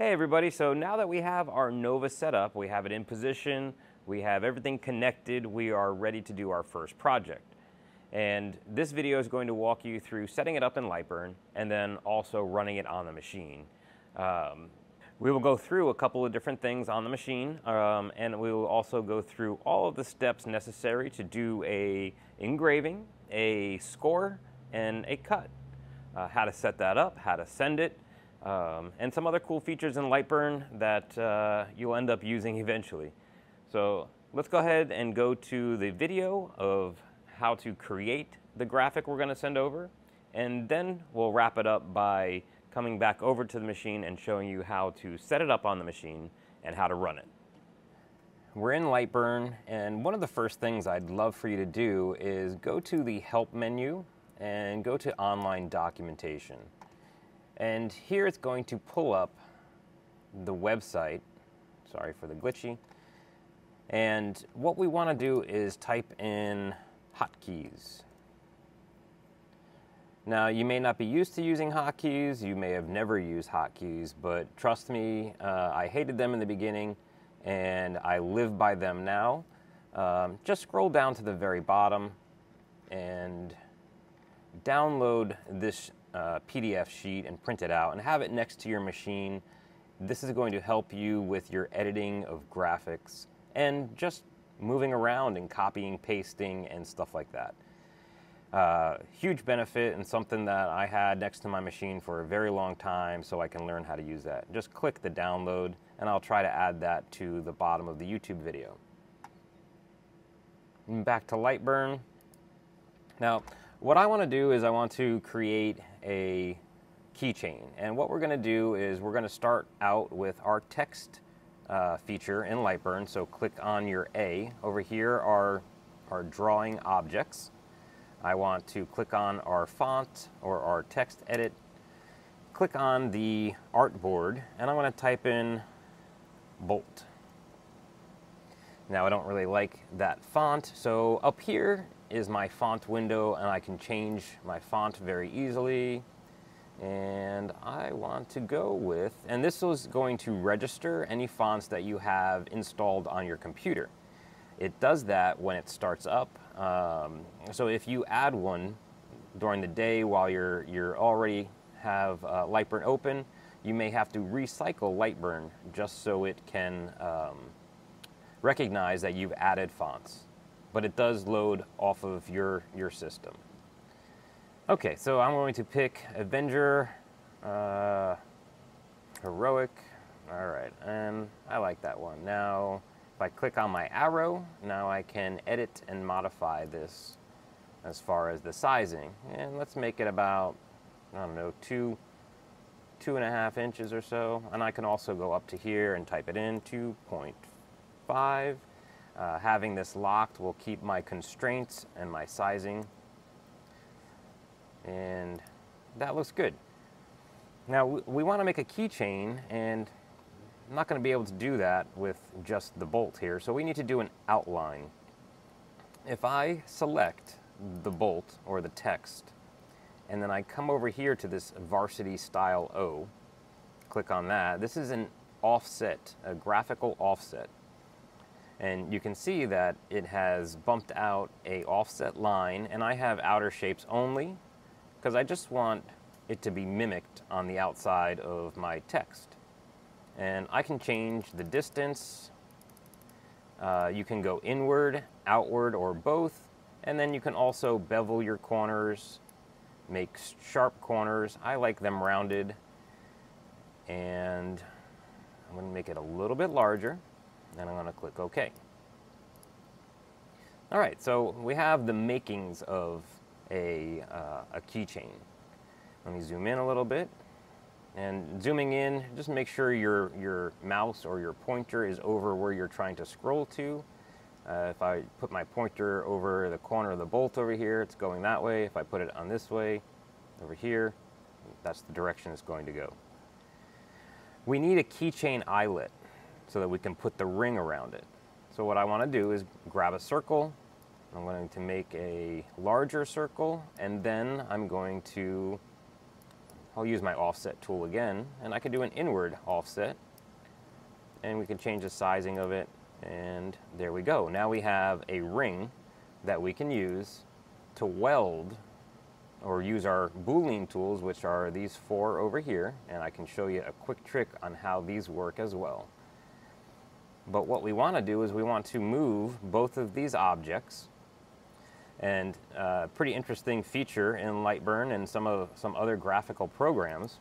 Hey everybody, so now that we have our Nova set up, we have it in position, we have everything connected, we are ready to do our first project. And this video is going to walk you through setting it up in Lightburn and then also running it on the machine. We will go through a couple of different things on the machine, and we will also go through all of the steps necessary to do a engraving, a score, and a cut. How to set that up, how to send it, and some other cool features in Lightburn that you'll end up using eventually. So let's go ahead and go to the video of how to create the graphic we're going to send over, and then we'll wrap it up by coming back over to the machine and showing you how to set it up on the machine and how to run it. We're in Lightburn, and one of the first things I'd love for you to do is go to the Help menu and go to Online Documentation. And here it's going to pull up the website. Sorry for the glitchy. And what we want to do is type in hotkeys. Now, you may not be used to using hotkeys, you may have never used hotkeys, but trust me, I hated them in the beginning, and I live by them now. Just scroll down to the very bottom and download this PDF sheet and print it out and have it next to your machine. This is going to help you with your editing of graphics and just moving around and copying, pasting, and stuff like that. Huge benefit and something that I had next to my machine for a very long time, so I can learn how to use that. Just click the download and I'll try to add that to the bottom of the YouTube video. Back to Lightburn. Now, what I want to do is I want to create a keychain, and what we're going to do is we're going to start out with our text feature in Lightburn. So click on your A. Over here are our drawing objects. I want to click on our font or our text edit, click on the artboard, and I'm going to type in Bolt. Now, I don't really like that font, so up here is my font window, and I can change my font very easily. And I want to go with, and this is going to register any fonts that you have installed on your computer. It does that when it starts up. So if you add one during the day while you're already have Lightburn open, you may have to recycle Lightburn just so it can recognize that you've added fonts. But it does load off of your system. Okay, so I'm going to pick Avenger, Heroic. All right, and I like that one. Now, if I click on my arrow, now I can edit and modify this as far as the sizing. And let's make it about, I don't know, 2.5 inches or so. And I can also go up to here and type it in, 2.5. Having this locked will keep my constraints and my sizing. And that looks good. Now, we want to make a keychain, and I'm not going to be able to do that with just the bolt here, so we need to do an outline. If I select the bolt or the text, and then I come over here to this Varsity Style O, click on that, this is an offset, a graphical offset. And you can see that it has bumped out a offset line, and I have outer shapes only because I just want it to be mimicked on the outside of my text. And I can change the distance. You can go inward, outward, or both. And then you can also bevel your corners, make sharp corners. I like them rounded. And I'm going to make it a little bit larger. And I'm going to click OK. All right, so we have the makings of a keychain. Let me zoom in a little bit. And zooming in, just make sure your mouse or your pointer is over where you're trying to scroll to. If I put my pointer over the corner of the bolt over here, it's going that way. If I put it on this way, over here, that's the direction it's going to go. We need a keychain eyelet so that we can put the ring around it. So what I want to do is grab a circle. I'm going to make a larger circle, and then I'm going to I'll use my offset tool again, and I can do an inward offset, and we can change the sizing of it, and there we go. Now we have a ring that we can use to weld, or use our boolean tools, which are these 4 over here, and I can show you a quick trick on how these work as well. But what we want to do is we want to move both of these objects, and a pretty interesting feature in Lightburn and some other graphical programs.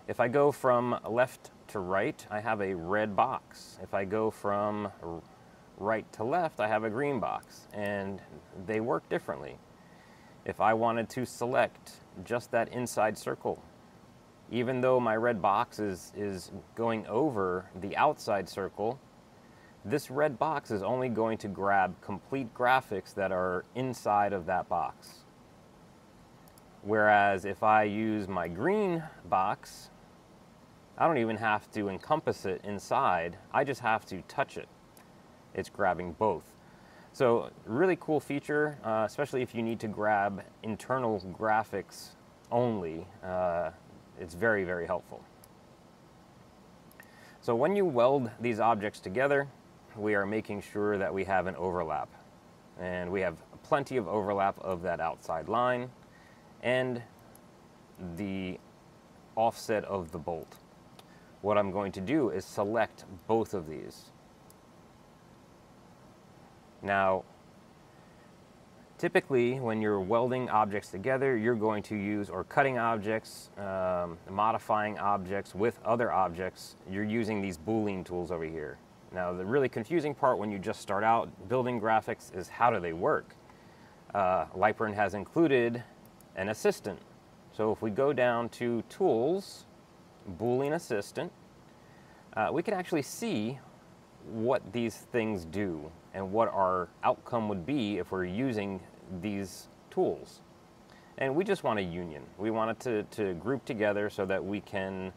If I go from left to right, I have a red box. If I go from right to left, I have a green box, and they work differently. If I wanted to select just that inside circle, even though my red box is going over the outside circle, this red box is only going to grab complete graphics that are inside of that box. Whereas if I use my green box, I don't even have to encompass it inside, I just have to touch it. It's grabbing both. So really cool feature, especially if you need to grab internal graphics only. It's very, very helpful. So when you weld these objects together, we are making sure that we have an overlap. And we have plenty of overlap of that outside line and the offset of the bolt. What I'm going to do is select both of these. Now, typically when you're welding objects together, you're going to use, or cutting objects, modifying objects with other objects, you're using these boolean tools over here. Now, the really confusing part when you just start out building graphics is how do they work? Lightburn has included an assistant. So if we go down to Tools, Boolean Assistant, we can actually see what these things do and what our outcome would be if we're using these tools. And we just want a union. We want it to group together so that we can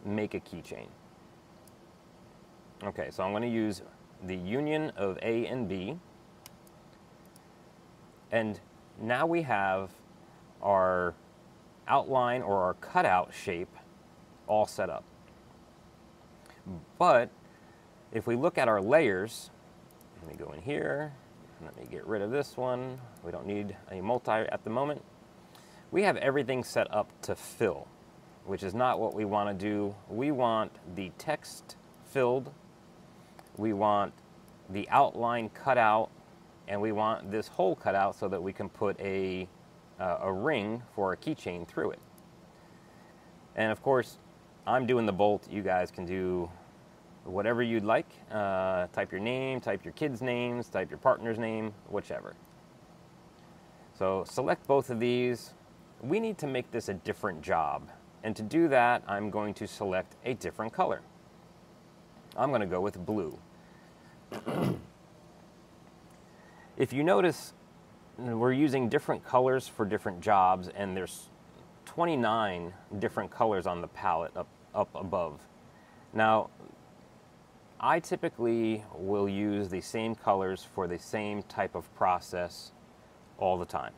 make a keychain. Okay, so I'm going to use the union of A and B. And now we have our outline or our cutout shape all set up. But if we look at our layers, let me go in here, let me get rid of this one. We don't need a multi at the moment. We have everything set up to fill, which is not what we want to do. We want the text filled, we want the outline cut out, and we want this hole cut out so that we can put a ring for a keychain through it. And of course, I'm doing the bolt. You guys can do whatever you'd like. Type your name, type your kids' names, type your partner's name, whichever. So select both of these. We need to make this a different job. And to do that, I'm going to select a different color. I'm going to go with blue. If you notice, we're using different colors for different jobs, and there's 29 different colors on the palette up above. Now, I typically will use the same colors for the same type of process all the time.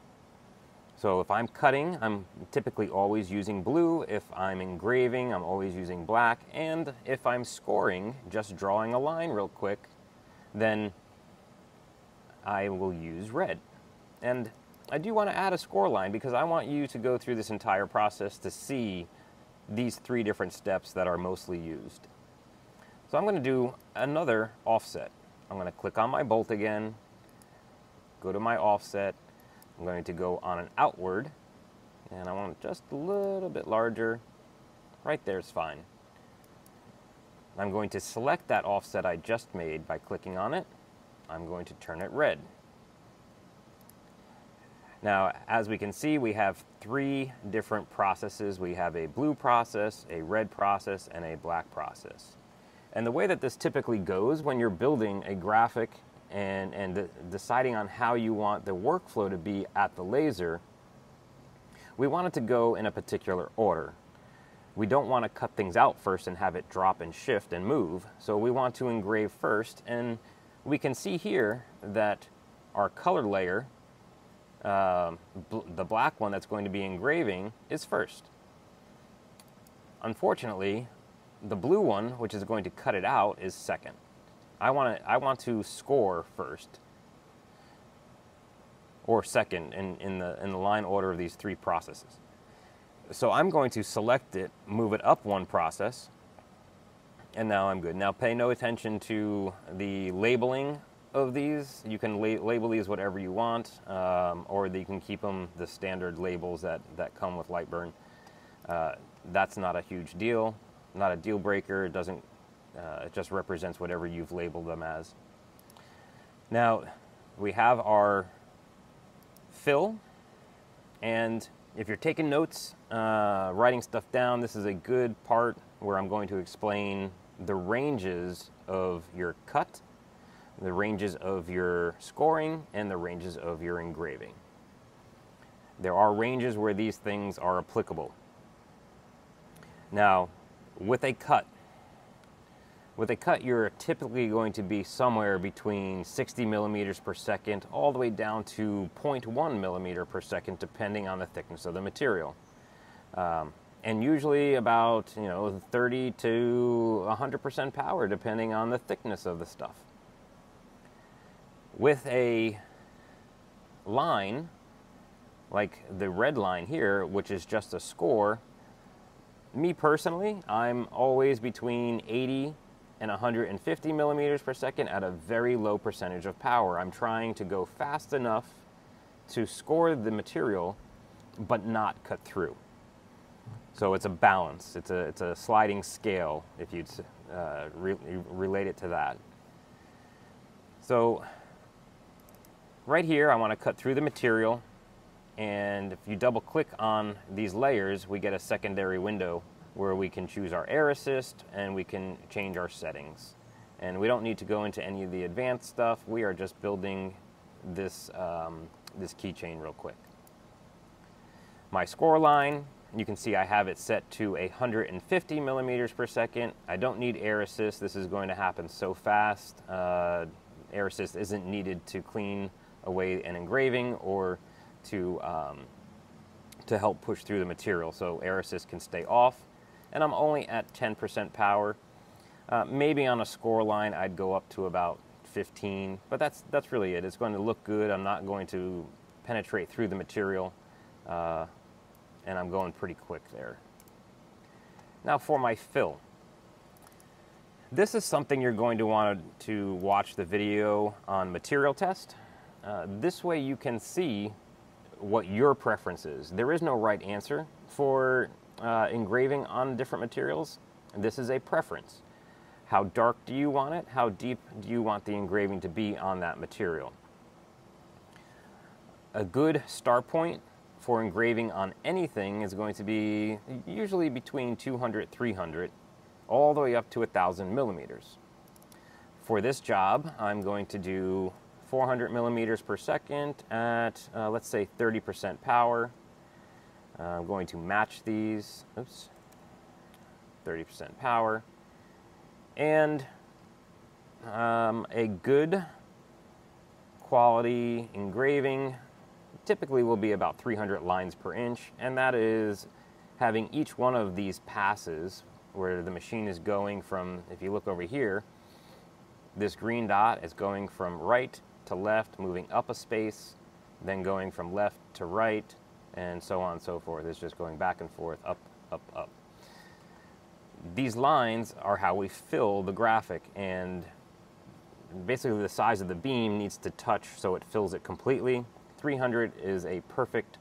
So if I'm cutting, I'm typically always using blue. If I'm engraving, I'm always using black. And if I'm scoring, just drawing a line real quick, then I will use red. And I do want to add a score line because I want you to go through this entire process to see these 3 different steps that are mostly used. So I'm going to do another offset. I'm going to click on my bolt again, go to my offset. I'm going to go on an outward, and I want it just a little bit larger. Right there is fine. I'm going to select that offset I just made by clicking on it. I'm going to turn it red. Now, as we can see, we have 3 different processes. We have a blue process, a red process, and a black process. And the way that this typically goes when you're building a graphic and deciding on how you want the workflow to be at the laser, we want it to go in a particular order. We don't want to cut things out first and have it drop and shift and move. So we want to engrave first, and we can see here that our color layer the black one that's going to be engraving is first. Unfortunately, the blue one, which is going to cut it out, is second. I want to score first or second in the line order of these three processes. So I'm going to select it, move it up one process, and now I'm good. Now pay no attention to the labeling of these. You can label these whatever you want, or you can keep them the standard labels that come with lightburn. That's not a huge deal, not a deal breaker. It doesn't. It just represents whatever you've labeled them as. Now we have our fill, and if you're taking notes, writing stuff down, this is a good part where I'm going to explain the ranges of your cut, the ranges of your scoring, and the ranges of your engraving. There are ranges where these things are applicable. Now, with a cut, you're typically going to be somewhere between 60 millimeters per second all the way down to 0.1 millimeter per second, depending on the thickness of the material. And usually about 30 to 100% power, depending on the thickness of the stuff. With a line, like the red line here, which is just a score, me personally, I'm always between 80 and 150 millimeters per second at a very low percentage of power. I'm trying to go fast enough to score the material, but not cut through. So it's a balance. It's a sliding scale, if you'd relate it to that. So right here, I want to cut through the material, and if you double click on these layers, we get a secondary window where we can choose our air assist and we can change our settings. And we don't need to go into any of the advanced stuff. We are just building this, this keychain real quick. My score line, you can see I have it set to 150 millimeters per second. I don't need air assist. This is going to happen so fast. Air assist isn't needed to clean away an engraving or to help push through the material. So air assist can stay off. And I'm only at 10% power. Maybe on a score line I'd go up to about 15, but that's really it. It's going to look good. I'm not going to penetrate through the material, and I'm going pretty quick there. Now for my fill. This is something you're going to want to watch the video on material test. This way you can see what your preference is. There is no right answer for engraving on different materials. This is a preference. How dark do you want it? How deep do you want the engraving to be on that material? A good start point for engraving on anything is going to be usually between 200, 300, all the way up to 1,000 millimeters. For this job, I'm going to do 400 millimeters per second at, let's say, 30% power. I'm going to match these, 30% power. And a good quality engraving typically will be about 300 lines per inch, and that is having each one of these passes where the machine is going from, if you look over here, this green dot is going from right to left, moving up a space, then going from left to right, and so on and so forth. It's just going back and forth, up, up, up. These lines are how we fill the graphic, and basically the size of the beam needs to touch so it fills it completely. 300 is a perfect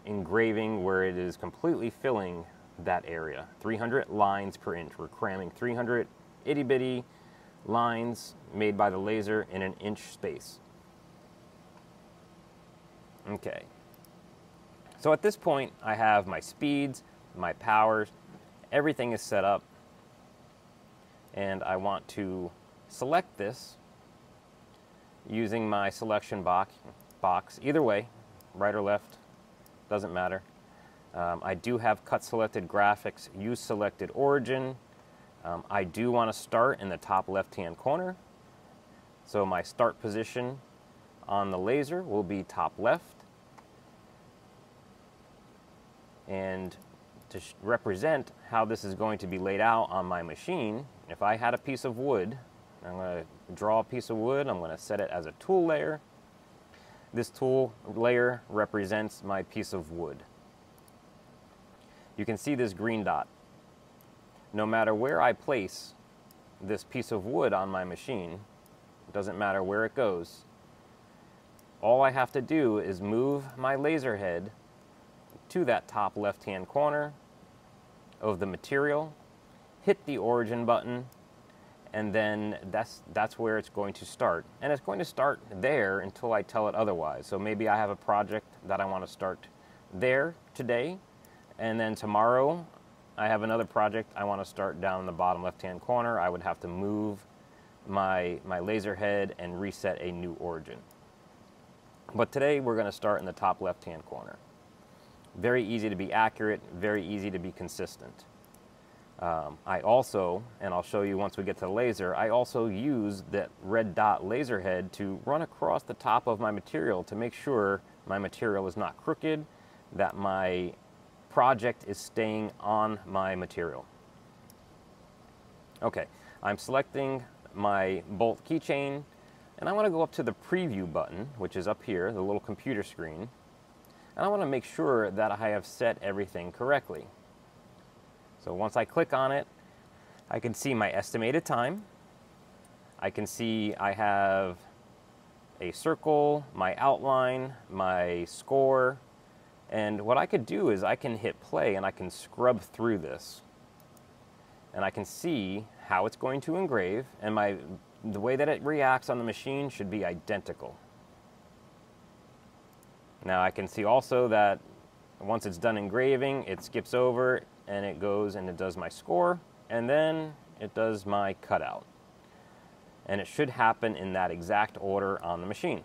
engraving where it is completely filling that area. 300 lines per inch. We're cramming 300 itty-bitty lines made by the laser in an inch space. Okay. So at this point, I have my speeds, my powers, everything is set up, and I want to select this using my selection box. Either way, right or left, doesn't matter. I do have cut selected graphics, use selected origin. I do want to start in the top left-hand corner. So my start position on the laser will be top left. And to represent how this is going to be laid out on my machine, if I had a piece of wood, I'm going to draw a piece of wood, I'm going to set it as a tool layer. This tool layer represents my piece of wood. You can see this green dot. No matter where I place this piece of wood on my machine, it doesn't matter where it goes, all I have to do is move my laser head to that top left-hand corner of the material, hit the origin button, and then that's where it's going to start. And it's going to start there until I tell it otherwise. So maybe I have a project that I want to start there today, and then tomorrow I have another project I want to start down in the bottom left-hand corner. I would have to move my laser head and reset a new origin. But today we're going to start in the top left-hand corner. Very easy to be accurate, very easy to be consistent. I also, and I'll show you once we get to the laser, I also use that red dot laser head to run across the top of my material to make sure my material is not crooked, that my project is staying on my material. Okay, I'm selecting my bolt keychain, and I want to go up to the preview button, which is up here, the little computer screen, and I want to make sure that I have set everything correctly. So once I click on it, I can see my estimated time. I can see I have a circle, my outline, my score, and what I could do is I can hit play and I can scrub through this. And I can see how it's going to engrave, and the way that it reacts on the machine should be identical. Now I can see also that once it's done engraving, it skips over and it goes and it does my score, and then it does my cutout. And it should happen in that exact order on the machine.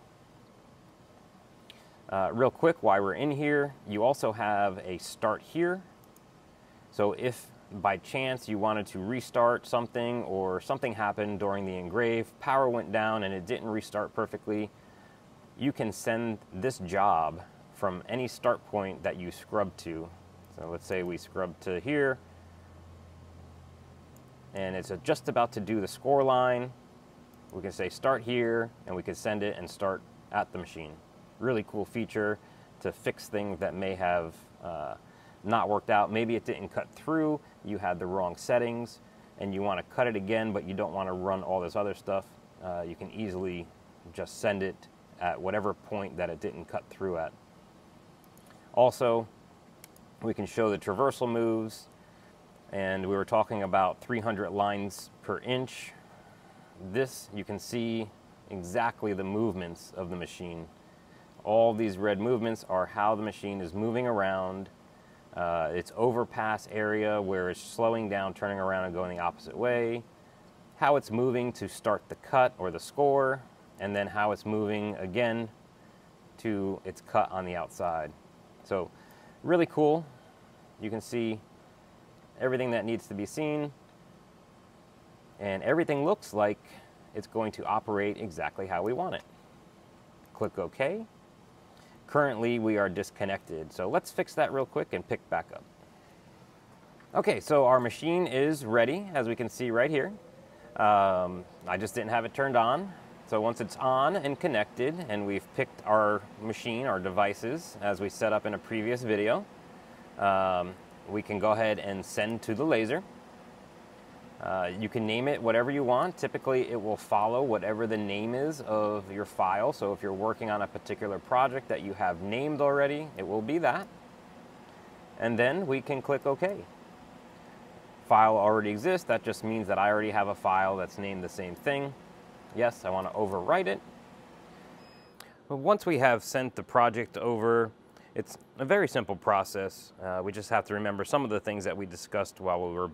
Real quick, while we're in here, you also have a start here. So if by chance you wanted to restart something, or something happened during the engrave, power went down and it didn't restart perfectly, you can send this job from any start point that you scrubbed to. So let's say we scrub to here, and it's just about to do the score line. We can say start here, and we can send it and start at the machine. Really cool feature to fix things that may have not worked out. Maybe it didn't cut through, you had the wrong settings, and you want to cut it again, but you don't want to run all this other stuff. You can easily just send it at whatever point that it didn't cut through at. Also, we can show the traversal moves, and we were talking about 300 lines per inch. This, you can see exactly the movements of the machine. All these red movements are how the machine is moving around. Its overpass area where it's slowing down, turning around and going the opposite way. How it's moving to start the cut or the score, and then how it's moving again to its cut on the outside. So really cool. You can see everything that needs to be seen, and everything looks like it's going to operate exactly how we want it. Click OK. Currently we are disconnected, so let's fix that real quick and pick back up. Okay, so our machine is ready, as we can see right here. I just didn't have it turned on. So once it's on and connected, and we've picked our machine, our devices, as we set up in a previous video, we can go ahead and send to the laser. You can name it whatever you want. Typically, it will follow whatever the name is of your file. So if you're working on a particular project that you have named already, it will be that. And then we can click OK. File already exists. That just means that I already have a file that's named the same thing. Yes, I want to overwrite it. But once we have sent the project over, it's a very simple process. We just have to remember some of the things that we discussed while we were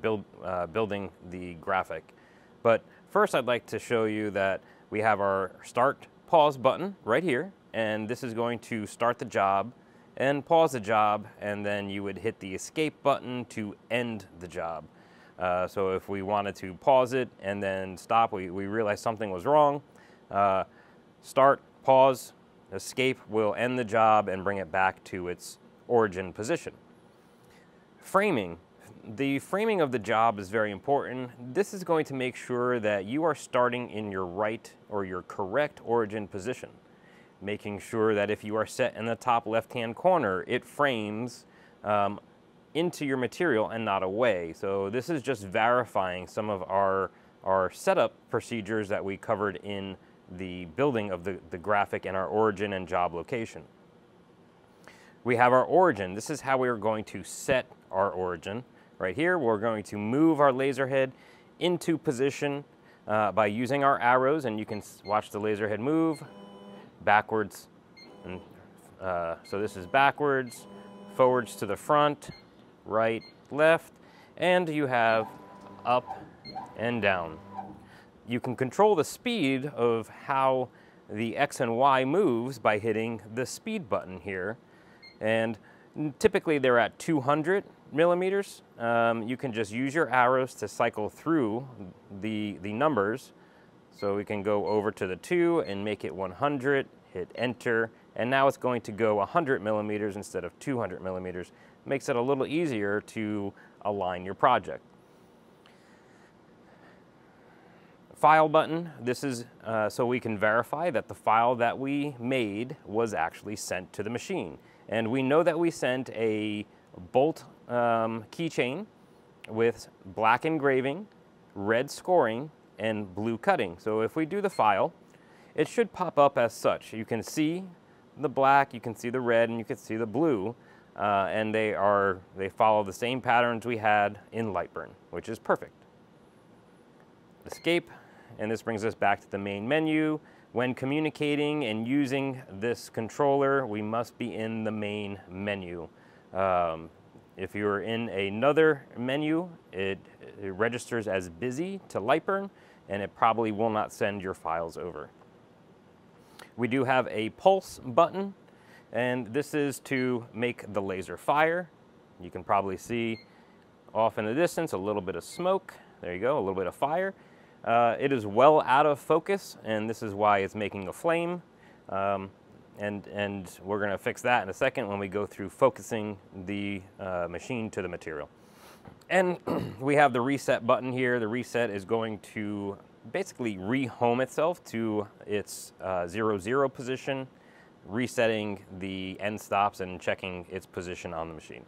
building the graphic. But first, I'd like to show you that we have our start pause button right here, and this is going to start the job and pause the job, and then you would hit the escape button to end the job. So if we wanted to pause it and then stop, we realized something was wrong, start, pause, escape will end the job and bring it back to its origin position. Framing. The framing of the job is very important. This is going to make sure that you are starting in your right or your correct origin position, making sure that if you are set in the top left-hand corner, it frames into your material and not away. So this is just verifying some of our setup procedures that we covered in the building of the graphic and our origin and job location. We have our origin. This is how we are going to set our origin. Right here, we're going to move our laser head into position by using our arrows, and you can watch the laser head move backwards. And, so this is backwards, forwards to the front, right, left, and you have up and down. You can control the speed of how the X and Y moves by hitting the speed button here. And typically they're at 200 millimeters. You can just use your arrows to cycle through the numbers. So we can go over to the 2 and make it 100, hit enter, and now it's going to go 100 millimeters instead of 200 millimeters. Makes it a little easier to align your project. File button. This is so we can verify that the file that we made was actually sent to the machine. And we know that we sent a bolt keychain with black engraving, red scoring, and blue cutting. So if we do the file, it should pop up as such. You can see the black, you can see the red, and you can see the blue, and they follow the same patterns we had in Lightburn, which is perfect. Escape, and this brings us back to the main menu. When communicating and using this controller, we must be in the main menu. If you're in another menu, it registers as busy to Lightburn, and it probably will not send your files over. We do have a pulse button, and this is to make the laser fire. You can probably see off in the distance a little bit of smoke. There you go, a little bit of fire. It is well out of focus, and this is why it's making a flame. And we're going to fix that in a second when we go through focusing the machine to the material. And we have the reset button here. The reset is going to basically rehome itself to its 0-0 position, resetting the end stops and checking its position on the machine.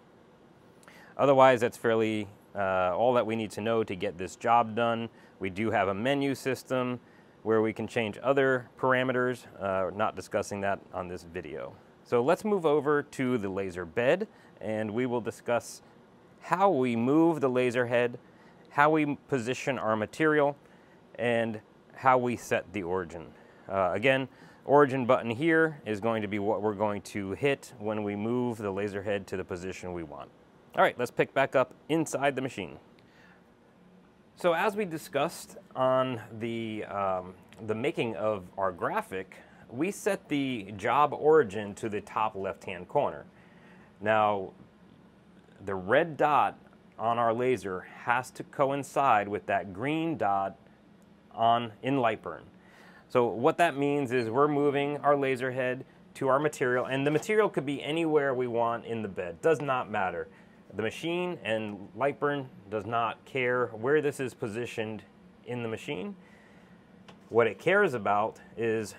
Otherwise, that's fairly all that we need to know to get this job done. We do have a menu system where we can change other parameters. Not discussing that on this video. So let's move over to the laser bed, and we will discuss how we move the laser head, how we position our material, and how we set the origin. Again, origin button here is going to be what we're going to hit when we move the laser head to the position we want. All right, let's pick back up inside the machine. So as we discussed on the making of our graphic, we set the job origin to the top left-hand corner. Now, the red dot on our laser has to coincide with that green dot in Lightburn. So what that means is we're moving our laser head to our material, and the material could be anywhere we want in the bed. Does not matter. The machine and Lightburn does not care where this is positioned in the machine. What it cares about is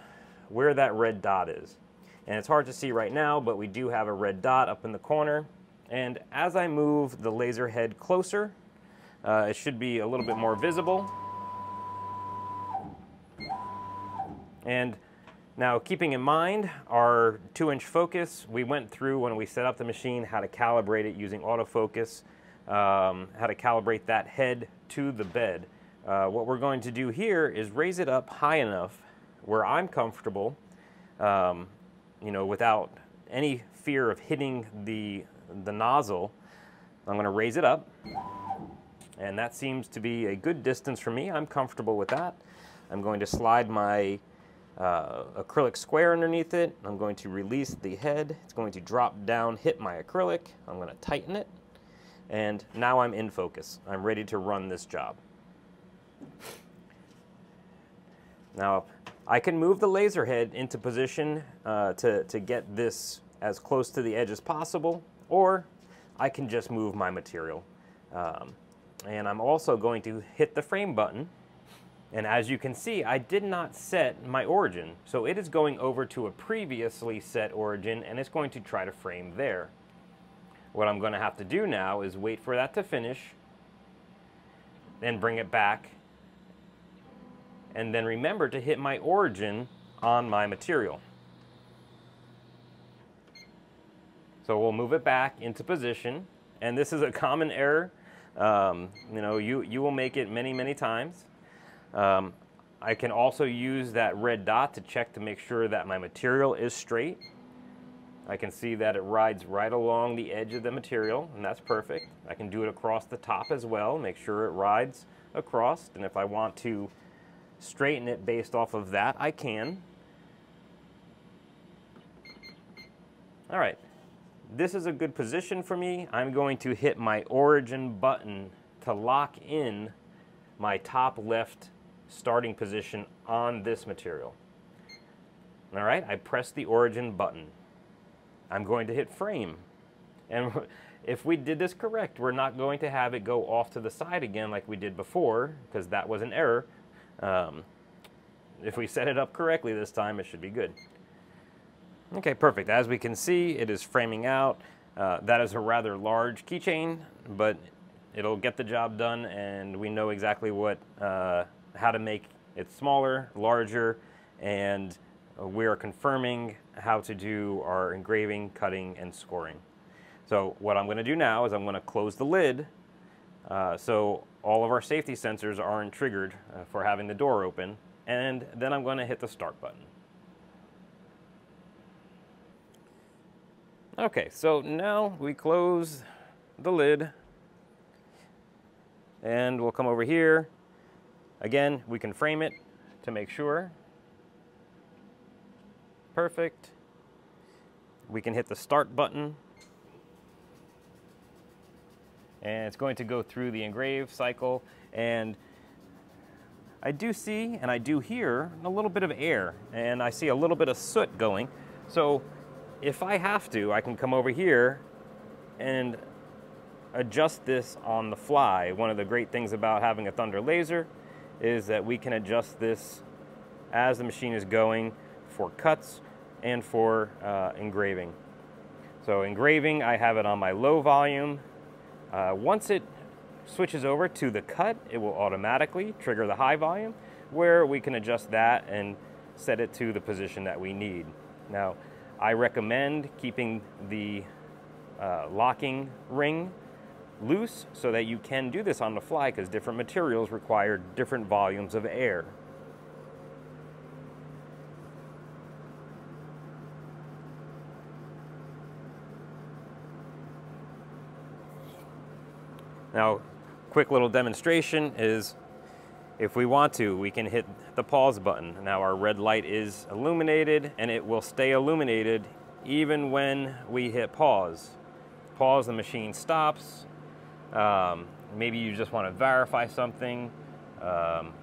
where that red dot is. And it's hard to see right now, but we do have a red dot up in the corner. And as I move the laser head closer, it should be a little bit more visible. And now, keeping in mind our 2-inch focus, we went through when we set up the machine how to calibrate it using autofocus, how to calibrate that head to the bed. What we're going to do here is raise it up high enough where I'm comfortable, without any fear of hitting the nozzle. I'm going to raise it up, and that seems to be a good distance for me. I'm comfortable with that. I'm going to slide my acrylic square underneath it. I'm going to release the head. It's going to drop down, hit my acrylic. I'm going to tighten it, and now I'm in focus. I'm ready to run this job. Now, I can move the laser head into position to get this as close to the edge as possible, or I can just move my material. And I'm also going to hit the frame button. And as you can see, I did not set my origin. So it is going over to a previously set origin, and it's going to try to frame there. What I'm going to have to do now is wait for that to finish, then bring it back, and then remember to hit my origin on my material. So we'll move it back into position, and this is a common error. You will make it many, many times. I can also use that red dot to check to make sure that my material is straight. I can see that it rides right along the edge of the material, and that's perfect. I can do it across the top as well, make sure it rides across, and if I want to straighten it based off of that, I can. All right, this is a good position for me. I'm going to hit my origin button to lock in my top left starting position on this material. All right, I press the origin button. I'm going to hit frame. And if we did this correct, we're not going to have it go off to the side again like we did before, because that was an error. If we set it up correctly this time, it should be good. Okay, perfect. As we can see, it is framing out. That is a rather large keychain, but it'll get the job done, and we know exactly what, how to make it smaller, larger, and we are confirming how to do our engraving, cutting, and scoring. So what I'm going to do now is I'm going to close the lid so all of our safety sensors aren't triggered for having the door open, and then I'm going to hit the start button. Okay, so now we close the lid, and we'll come over here. Again, we can frame it to make sure. Perfect. We can hit the start button, and it's going to go through the engrave cycle, and I do see and I do hear a little bit of air, and I see a little bit of soot going. So if I have to, I can come over here and adjust this on the fly. One of the great things about having a Thunder laser is that we can adjust this as the machine is going for cuts and for engraving. So engraving, I have it on my low volume. Once it switches over to the cut, it will automatically trigger the high volume, where we can adjust that and set it to the position that we need. Now, I recommend keeping the locking ring loose so that you can do this on the fly, because different materials require different volumes of air. Now, quick little demonstration is, if we want to, we can hit the pause button. Now our red light is illuminated, and it will stay illuminated even when we hit pause. Pause, the machine stops. Maybe you just want to verify something,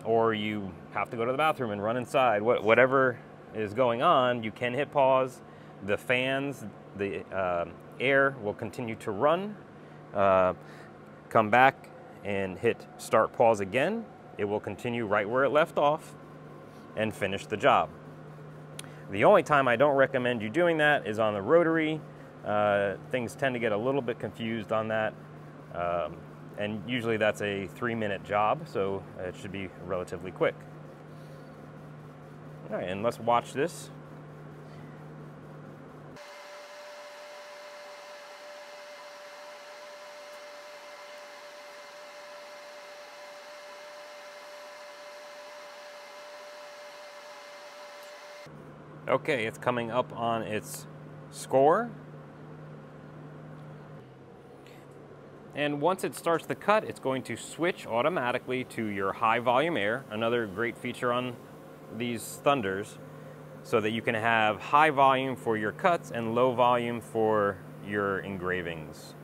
or you have to go to the bathroom and run inside. Whatever is going on, you can hit pause. The fans, the air will continue to run. Come back and hit start pause again. It will continue right where it left off and finish the job. The only time I don't recommend you doing that is on the rotary. Things tend to get a little bit confused on that. And usually that's a 3-minute job, so it should be relatively quick. All right, and let's watch this. Okay, it's coming up on its score. And once it starts the cut, it's going to switch automatically to your high volume air, another great feature on these Thunders, so that you can have high volume for your cuts and low volume for your engravings.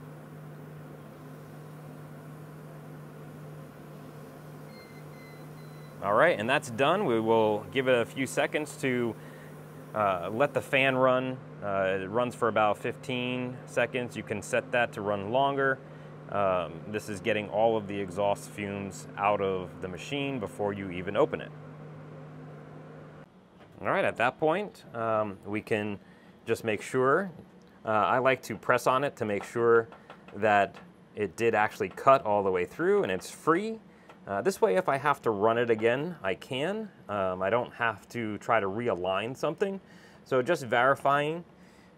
All right, and that's done. We will give it a few seconds to let the fan run. It runs for about 15 seconds. You can set that to run longer. This is getting all of the exhaust fumes out of the machine before you even open it. All right, at that point, we can just make sure. I like to press on it to make sure that it did actually cut all the way through and it's free. This way, if I have to run it again, I can. I don't have to try to realign something. So just verifying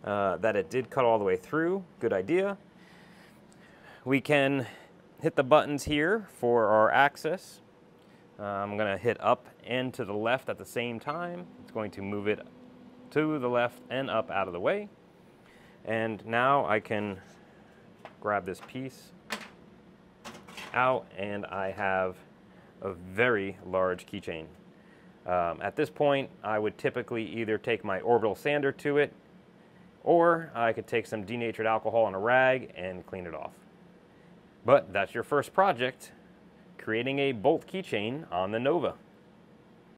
that it did cut all the way through, good idea. We can hit the buttons here for our access. I'm going to hit up and to the left at the same time. It's going to move it to the left and up out of the way. And now I can grab this piece out and I have a very large keychain. At this point, I would typically either take my orbital sander to it, or I could take some denatured alcohol on a rag and clean it off. But that's your first project, creating a bolt keychain on the Nova.